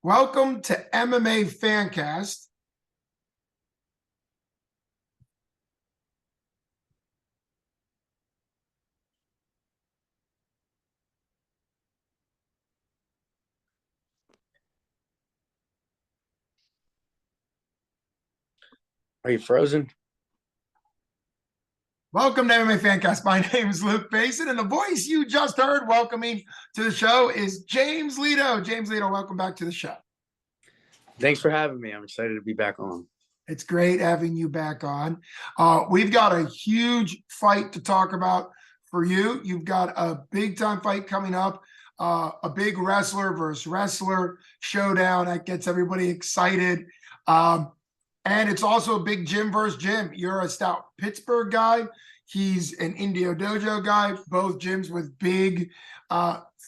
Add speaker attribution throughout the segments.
Speaker 1: Welcome to MMA Fancast.
Speaker 2: Are you frozen?
Speaker 1: Welcome to MMA Fancast. My name is Luke Basin, and the voice you just heard welcoming to the show is James Lledo. James Lledo, welcome back to the show.
Speaker 2: Thanks for having me. I'm excited to be back on.
Speaker 1: It's great having you back on. We've got a huge fight to talk about for you. You've got a big-time fight coming up, a big wrestler versus wrestler showdown that gets everybody excited. And it's also a big gym versus gym. You're a Stout Pittsburgh guy. He's an Indio DoJo guy, both gyms with big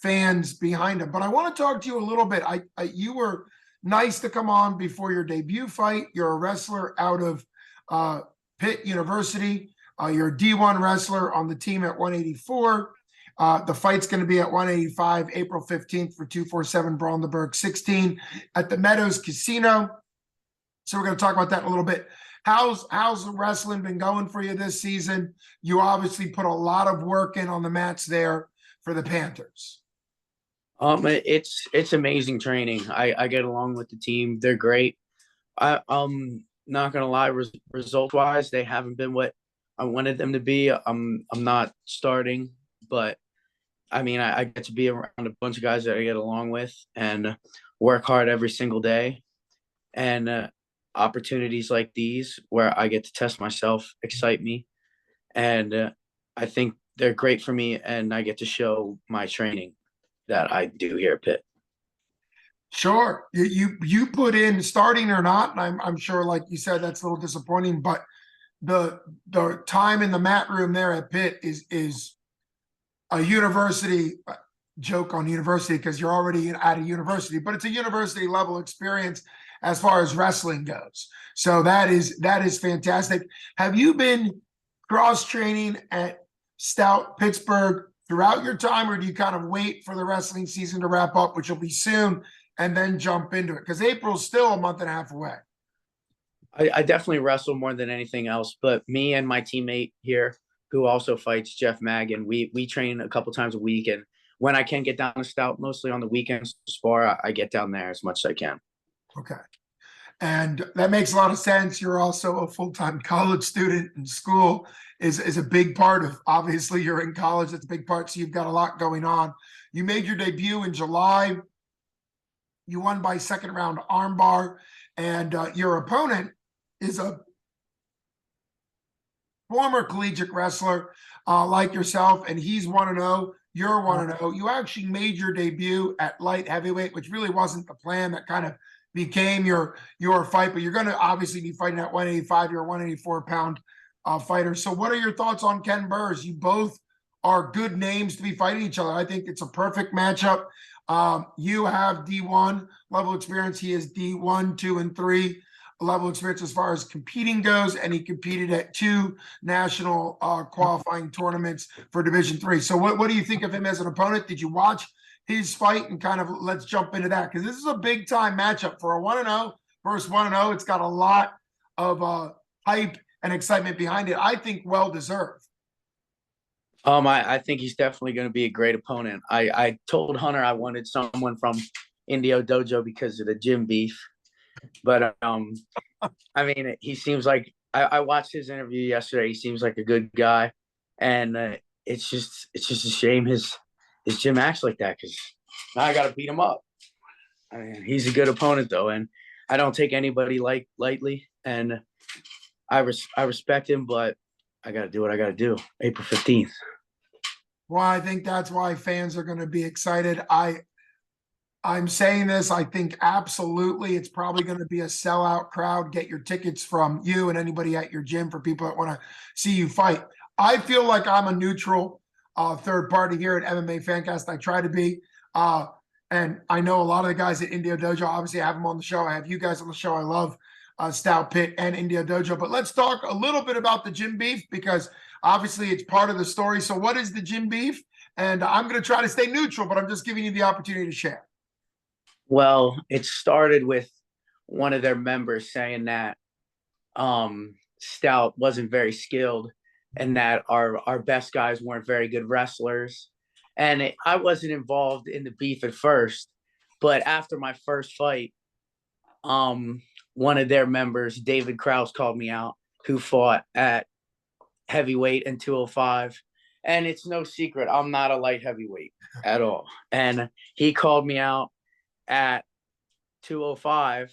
Speaker 1: fans behind him. But I want to talk to you a little bit. You were nice to come on before your debut fight. You're a wrestler out of Pitt University. You're a D1 wrestler on the team at 184. The fight's going to be at 185, April 15th for 247 Brandenburg 16 at the Meadows Casino. So we're going to talk about that in a little bit. How's the wrestling been going for you this season? You obviously put a lot of work in on the mats there for the Panthers.
Speaker 2: It's amazing training. I get along with the team. They're great. I'm not gonna lie, result wise, they haven't been what I wanted them to be. I'm not starting, but I mean I get to be around a bunch of guys that I get along with and work hard every single day. And opportunities like these where I get to test myself excite me, and I think they're great for me, and I get to show my training that I do here at Pitt.
Speaker 1: Sure, you put in starting or not, and I'm sure, like you said, that's a little disappointing. But the time in the mat room there at Pitt is a university joke on university because you're already at a university, but it's a university level experience as far as wrestling goes. So that is fantastic. Have you been cross training at Stout Pittsburgh throughout your time, or do you kind of wait for the wrestling season to wrap up, which will be soon, and then jump into it? Because April's still a month and a half away.
Speaker 2: I definitely wrestle more than anything else, but me and my teammate here, who also fights, Jeff Magan, we train a couple times a week, and when I can get down to Stout, mostly on the weekends to spar, I get down there as much as I can.
Speaker 1: Okay. And that makes a lot of sense. You're also a full-time college student, and school is a big part of, obviously you're in college. That's a big part. So you've got a lot going on. You made your debut in July. You won by second round armbar, and your opponent is a former collegiate wrestler like yourself, and he's 1-0. You're 1-0. You actually made your debut at light heavyweight, which really wasn't the plan. That kind of became your fight, but you're going to obviously be fighting at 185. You're a 184-pound fighter. So what are your thoughts on Ken Burrs? You both are good names to be fighting each other. I think it's a perfect matchup. You have D1 level experience. He is D1, 2, and 3 level experience as far as competing goes, and he competed at 2 national qualifying tournaments for Division 3. So what do you think of him as an opponent? Did you watch his fight? And kind of let's jump into that, because this is a big time matchup for a 1-0 versus 1-0. It's got a lot of hype and excitement behind it. I think well deserved.
Speaker 2: I think he's definitely going to be a great opponent. I told Hunter I wanted someone from Indio DoJo because of the gym beef, but I mean, he seems like I watched his interview yesterday. He seems like a good guy, and it's just a shame his gym acts like that, because now I got to beat him up. I mean, he's a good opponent though, and I don't take anybody lightly, and I respect him, but I got to do what I got to do. April 15th.
Speaker 1: Well, I think that's why fans are going to be excited. I'm saying this, I think absolutely it's probably going to be a sellout crowd. Get your tickets from you and anybody at your gym for people that want to see you fight. I feel like I'm a neutral third party here at MMA Fancast. I try to be. And I know a lot of the guys at Indio DoJo. Obviously, I have them on the show. I have you guys on the show. I love Stout Pitt and Indio DoJo. But let's talk a little bit about the gym beef, because obviously it's part of the story. So what is the gym beef? And I'm going to try to stay neutral, but I'm just giving you the opportunity to share.
Speaker 2: Well, it started with one of their members saying that Stout wasn't very skilled and that our best guys weren't very good wrestlers. And I wasn't involved in the beef at first, but after my first fight, um, one of their members, David Krause, called me out, who fought at heavyweight and 205. And it's no secret, I'm not a light heavyweight at all. And he called me out at 205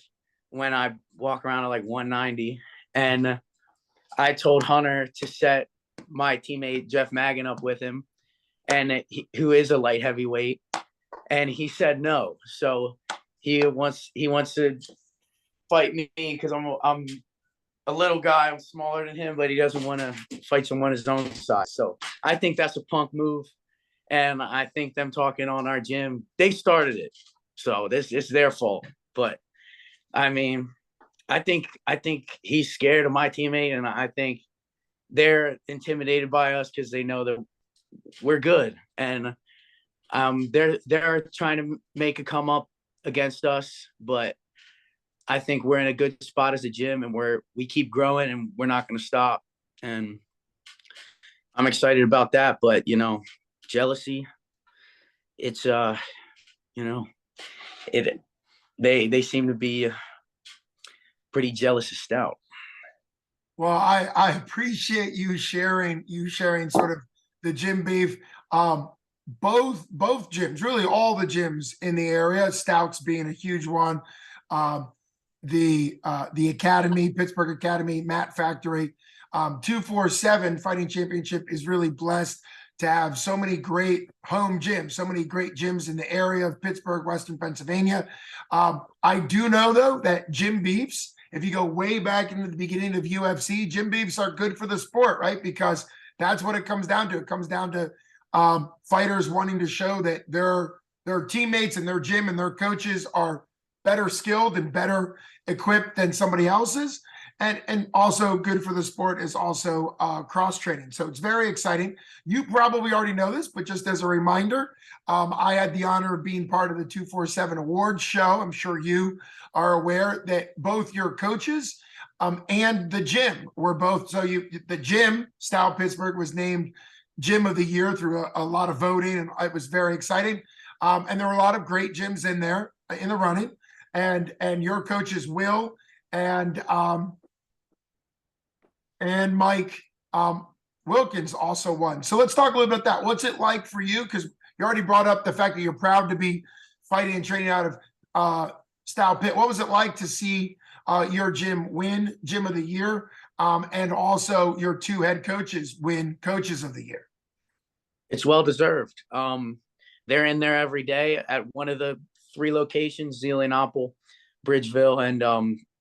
Speaker 2: when I walk around at like 190. And I told Hunter to set my teammate Jeff Magan up with him, and who is a light heavyweight, and he said no. So he wants to fight me because I'm a little guy. I'm smaller than him, but he doesn't want to fight someone his own size. So I think that's a punk move, and I think them talking on our gym, they started it. So this is their fault. But I mean, I think he's scared of my teammate, and I think they're intimidated by us because they know that we're good, and they're trying to make a come up against us. But I think we're in a good spot as a gym, and we keep growing, and we're not going to stop. And I'm excited about that. But jealousy, it's they seem to be pretty jealous of Stout.
Speaker 1: Well, I appreciate you sharing sort of the gym beef. Both gyms, really all the gyms in the area, Stouts being a huge one. The Academy, Pittsburgh Academy, Mat Factory, 247 Fighting Championship is really blessed to have so many great home gyms, so many great gyms in the area of Pittsburgh, Western Pennsylvania. I do know though that gym beefs, if you go way back into the beginning of UFC, gym beefs are good for the sport, right? Because that's what it comes down to. It comes down to fighters wanting to show that their teammates and their gym and their coaches are better skilled and better equipped than somebody else's. And also good for the sport is also cross training. So it's very exciting. You probably already know this, but just as a reminder, I had the honor of being part of the 247 awards show. I'm sure you are aware that both your coaches and the gym were both. So the gym, Stout Pittsburgh, was named Gym of the Year through a lot of voting, and it was very exciting. And there were a lot of great gyms in there in the running, and your coaches Will and Mike Wilkins also won. So let's talk a little bit about that. What's it like for you? Because you already brought up the fact that you're proud to be fighting and training out of Stout Pitt. What was it like to see your gym win Gym of the Year, and also your two head coaches win Coaches of the Year?
Speaker 2: It's well deserved. They're in there every day at one of the 3 locations, Zelienople, Bridgeville, and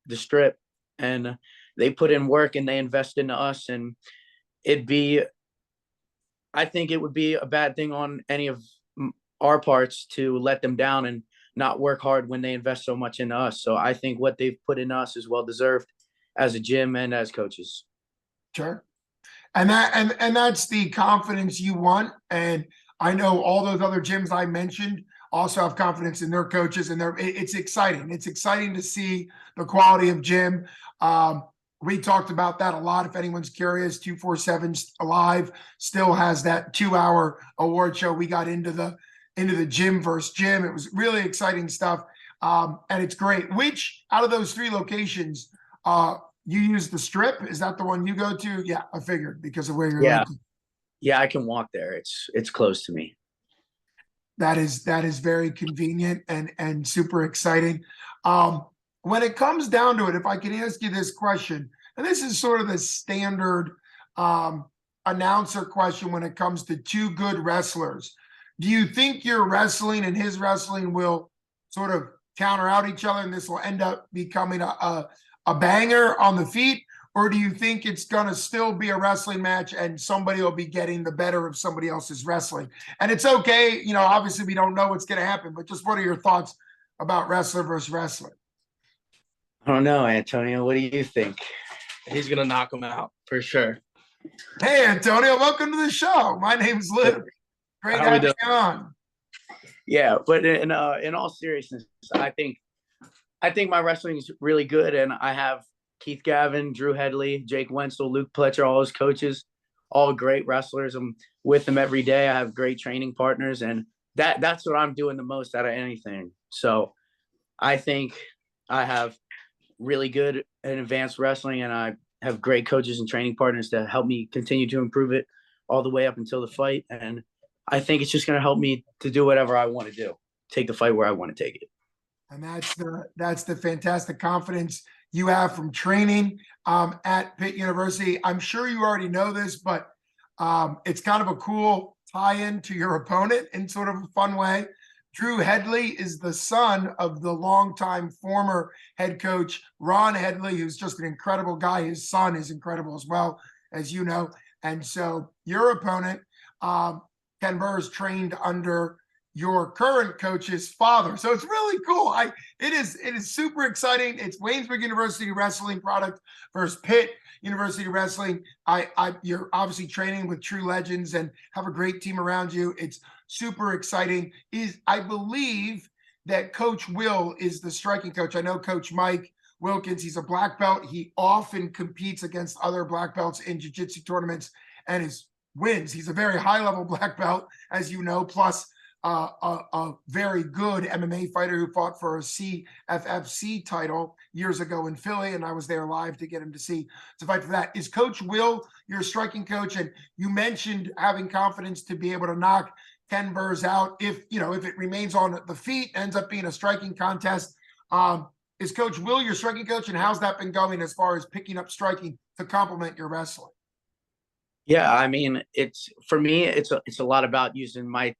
Speaker 2: the Strip. And they put in work and they invest into us. And I think it would be a bad thing on any of our parts to let them down and not work hard when they invest so much into us. So I think what they've put in us is well deserved as a gym and as coaches.
Speaker 1: Sure. And that's the confidence you want. And I know all those other gyms I mentioned also have confidence in their coaches, and it's exciting. It's exciting to see the quality of gym. We talked about that a lot. If anyone's curious, 247 Alive still has that 2-hour award show. We got into the gym versus gym. It was really exciting stuff. And it's great. Which out of those 3 locations, you use the Strip? Is that the one you go to? Yeah, I figured because of where you're
Speaker 2: Yeah.
Speaker 1: located.
Speaker 2: Yeah, I can walk there. It's close to me.
Speaker 1: That is very convenient and super exciting. When it comes down to it, if I can ask you this question, and this is sort of the standard announcer question when it comes to 2 good wrestlers, do you think your wrestling and his wrestling will sort of counter out each other and this will end up becoming a banger on the feet? Or do you think it's going to still be a wrestling match and somebody will be getting the better of somebody else's wrestling? And it's okay. Obviously we don't know what's going to happen, but just what are your thoughts about wrestler versus wrestler?
Speaker 2: I don't know, Antonio. What do you think?
Speaker 3: He's gonna knock him out for sure.
Speaker 1: Hey, Antonio, welcome to the show. My name's Lledo. Great to have you on.
Speaker 2: Yeah, but in all seriousness, I think my wrestling is really good, and I have Keith Gavin, Drew Headley, Jake Wenzel, Luke Pletcher, all his coaches, all great wrestlers. I'm with them every day. I have great training partners, and that's what I'm doing the most out of anything. So I think I have really good and advanced wrestling, and I have great coaches and training partners to help me continue to improve it all the way up until the fight. And I think it's just going to help me to do whatever I want to do, take the fight where I want to take it.
Speaker 1: And that's the fantastic confidence you have from training at Pitt University. I'm sure you already know this, but it's kind of a cool tie-in to your opponent in sort of a fun way. Drew Headley is the son of the longtime former head coach Ron Headley, who's just an incredible guy. His son is incredible as well, as you know. And so your opponent, Ken Burrs, trained under your current coach's father. So it's really cool. It is super exciting. It's Waynesburg University wrestling product versus Pitt University wrestling. You're obviously training with true legends and have a great team around you. It's super exciting. I believe that Coach Will is the striking coach. I know Coach Mike Wilkins, he's a black belt. He often competes against other black belts in jiu-jitsu tournaments and wins. He's a very high level black belt, as you know, plus a very good MMA fighter who fought for a CFFC title years ago in Philly, and I was there live to get him to fight for that. Is Coach Will your striking coach? And you mentioned having confidence to be able to knock Ken Burrs out if it remains on the feet, ends up being a striking contest. Is Coach Will your striking coach, and how's that been going as far as picking up striking to complement your wrestling?
Speaker 2: Yeah, I mean, it's a lot about using my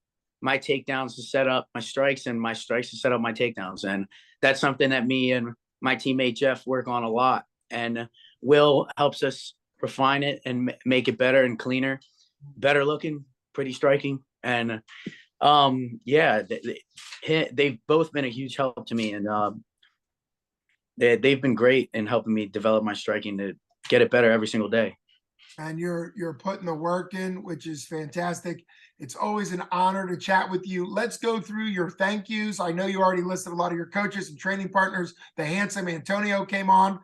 Speaker 2: takedowns to set up my strikes and my strikes to set up my takedowns. And that's something that me and my teammate Jeff work on a lot. And Will helps us refine it and make it better and cleaner, better looking, pretty striking. And yeah, they've both been a huge help to me. And they've been great in helping me develop my striking to get it better every single day.
Speaker 1: And you're putting the work in, which is fantastic. It's always an honor to chat with you. Let's go through your thank yous. I know you already listed a lot of your coaches and training partners. The handsome Antonio came on,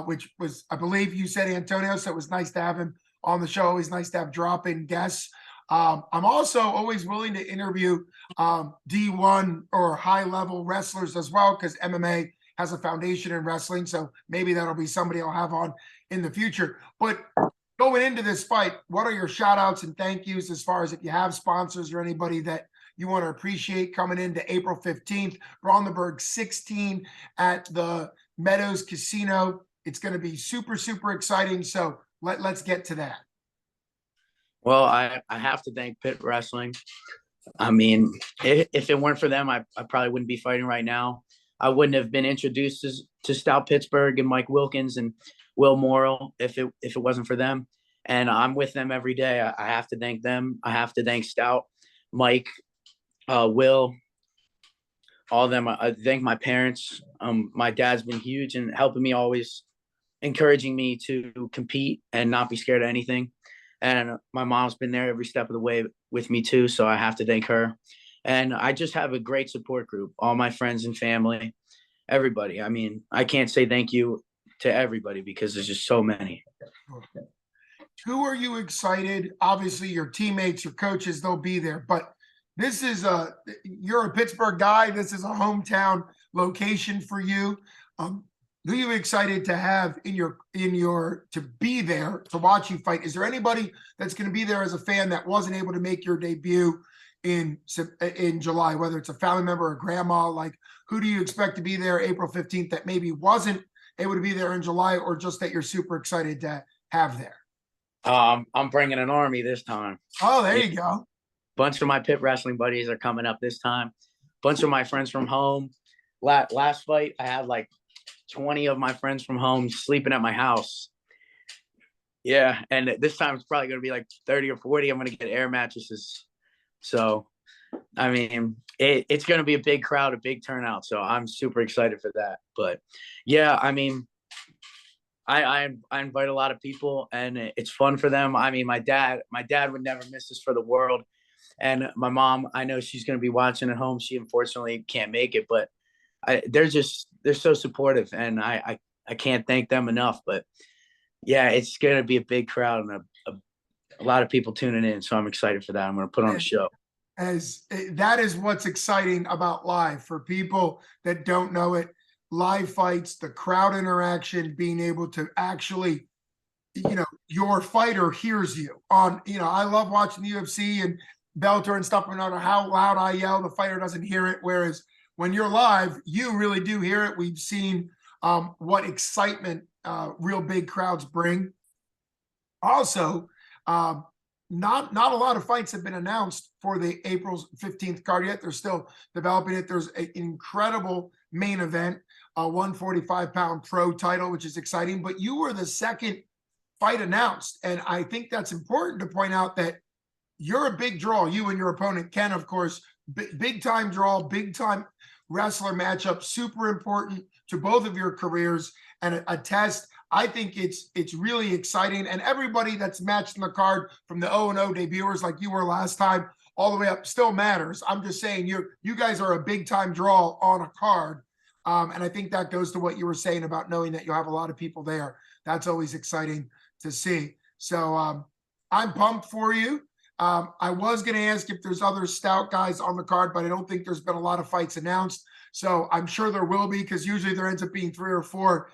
Speaker 1: which was, I believe you said Antonio, so it was nice to have him on the show. Always nice to have drop-in guests. I'm also always willing to interview D1 or high-level wrestlers as well, because MMA has a foundation in wrestling, so maybe that'll be somebody I'll have on in the future. But going into this fight, what are your shout outs and thank yous as far as if you have sponsors or anybody that you want to appreciate coming into April 15th, Brandenburg 16 at the Meadows Casino. It's going to be super, super exciting. So let's get to that.
Speaker 2: Well, I have to thank Pitt Wrestling. I mean, if it weren't for them, I probably wouldn't be fighting right now. I wouldn't have been introduced to Stout Pittsburgh and Mike Wilkins and Will Morrill if it wasn't for them. And I'm with them every day. I have to thank them. I have to thank Stout, Mike, Will, all of them. I thank my parents. My dad's been huge in helping me, always encouraging me to compete and not be scared of anything. And my mom's been there every step of the way with me too. So I have to thank her. And I just have a great support group, all my friends and family, everybody. I mean, I can't say thank you to everybody because there's just so many.
Speaker 1: Who are you excited? Obviously, your teammates, your coaches, they'll be there. But this is you're a Pittsburgh guy. This is a hometown location for you. Who are you excited to have to be there to watch you fight? Is there anybody that's going to be there as a fan that wasn't able to make your debut in July, whether it's a family member or grandma? Like, who do you expect to be there April 15th that maybe wasn't able to be there in July, or just that you're super excited to have there?
Speaker 2: I'm bringing an army this time.
Speaker 1: Oh, there you go.
Speaker 2: Bunch of my Pitt Wrestling buddies are coming up this time. Bunch of my friends from home. Last fight, I had like 20 of my friends from home sleeping at my house. Yeah, and this time it's probably going to be like 30 or 40. I'm going to get air mattresses. So, I mean, it's going to be a big crowd, a big turnout. So I'm super excited for that. But yeah, I mean, I invite a lot of people and it's fun for them. I mean, my dad would never miss this for the world. And my mom, I know she's going to be watching at home. She unfortunately can't make it, but they're so supportive, and I can't thank them enough. But yeah, it's going to be a big crowd and a lot of people tuning in. So I'm excited for that. I'm going to put on a show.
Speaker 1: As that is what's exciting about live for people that don't know it. Live fights, the crowd interaction, being able to actually, your fighter hears you on, I love watching the UFC and Bellator and stuff, no matter how loud I yell, the fighter doesn't hear it. Whereas when you're live, you really do hear it. We've seen what excitement real big crowds bring. Also, not a lot of fights have been announced for the April 15th card yet. They're still developing it. There's an incredible main event, a 145-pound pro title, which is exciting. But you were the second fight announced, and I think that's important to point out that you're a big draw. You and your opponent, Ken, of course, big time draw, big time wrestler matchup, super important to both of your careers, and a test. I think it's really exciting, and everybody that's matched in the card from the 0-0 debuters like you were last time all the way up still matters. I'm just saying you guys are a big time draw on a card, and I think that goes to what you were saying about knowing that you'll have a lot of people there. That's always exciting to see. So I'm pumped for you. I was going to ask if there's other Stout guys on the card, but I don't think there's been a lot of fights announced. So I'm sure there will be, because usually there ends up being 3 or 4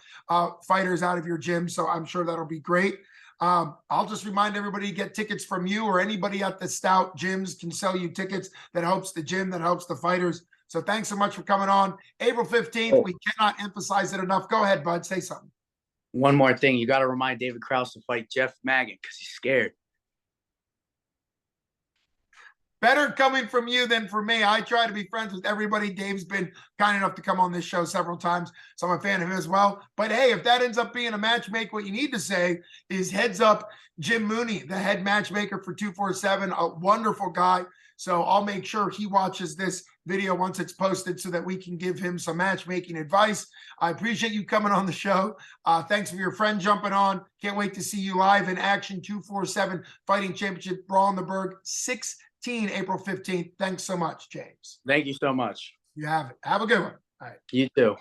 Speaker 1: fighters out of your gym. So I'm sure that'll be great. I'll just remind everybody to get tickets from you, or anybody at the Stout gyms can sell you tickets. That helps the gym, that helps the fighters. So thanks so much for coming on. April 15th, we cannot emphasize it enough. Go ahead, bud. Say something.
Speaker 2: One more thing. You got to remind David Krause to fight Jeff Maggin because he's scared.
Speaker 1: Better coming from you than from me. I try to be friends with everybody. Dave's been kind enough to come on this show several times, so I'm a fan of him as well. But hey, if that ends up being a matchmaker, what you need to say is heads up Jim Mooney, the head matchmaker for 247, a wonderful guy. So I'll make sure he watches this video once it's posted so that we can give him some matchmaking advice. I appreciate you coming on the show. Thanks for your friend jumping on. Can't wait to see you live in action. 247 Fighting Championship, Brawl in the Berg, 16 April 15th. Thanks so much, James.
Speaker 2: Thank you so much.
Speaker 1: You have it. Have a good one. All right.
Speaker 2: You too.